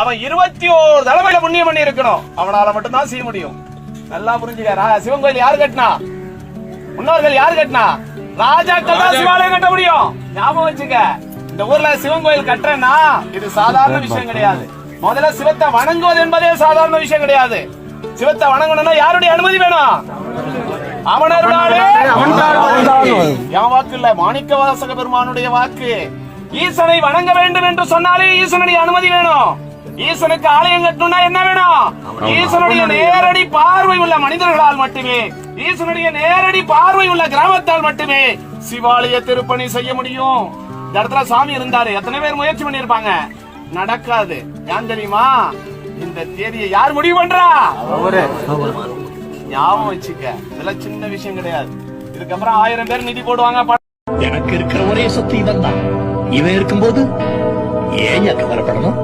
அவன் 21 தலைமையில புண்ணியம் பண்ணி இருக்கணும். அவனால மட்டும்தான் செய்ய முடியும். நல்லா புரிஞ்சுக்க. சிவன் கோயில் யாரு கட்டினா? முன்னோர்கள் யாரு கட்டினா? ராஜாக்கள் தான் சிவாலயம் கட்ட முடியும். ஞாபகம் வச்சுக்க. இந்த ஊர்ல சிவன் கோயில் கட்டுறேன்னா இது சாதாரண விஷயம் கிடையாது. முதல்ல சிவத்தை வணங்குவது என்பதே சாதாரண விஷயம் கிடையாது. சிவத்தை வணங்கணும்னா யாருடைய அனுமதி வேணும்? அவனருடைய. என் வாக்கு இல்ல, மாணிக்க வாசக பெருமானுடைய வாக்கு. ஈசனை வணங்க வேண்டும் என்று சொன்னாலே ஈசனுடைய அனுமதி வேணும். ஈசனுக்கு ஆலயம் கட்டணும்னா என்ன வேணும்? ஈசனுடைய நேரடி பார்வை உள்ள மனிதர்களால் மட்டுமே, ஈசனுடைய நேரடி பார்வை உள்ள கிராமத்தால் மட்டுமே சிவாலய திருப்பணி செய்ய முடியும். இந்த இடத்துல சாமி இருந்தாரு, எத்தனை பேர் முயற்சி பண்ணிருப்பாங்க, நடக்காது. ஏன் தெரியுமா? இந்த தேதியை யார் முடிவு பண்றா? ஞாபகம் வச்சுக்க. இதெல்லாம் சின்ன விஷயம் கிடையாது. இதுக்கப்புறம் 1000 பேர் நிதி போடுவாங்க. எனக்கு இருக்கிற ஒரே சொத்து இவன் தான். இவன் இருக்கும்போது ஏன் கவலைப்படணும்?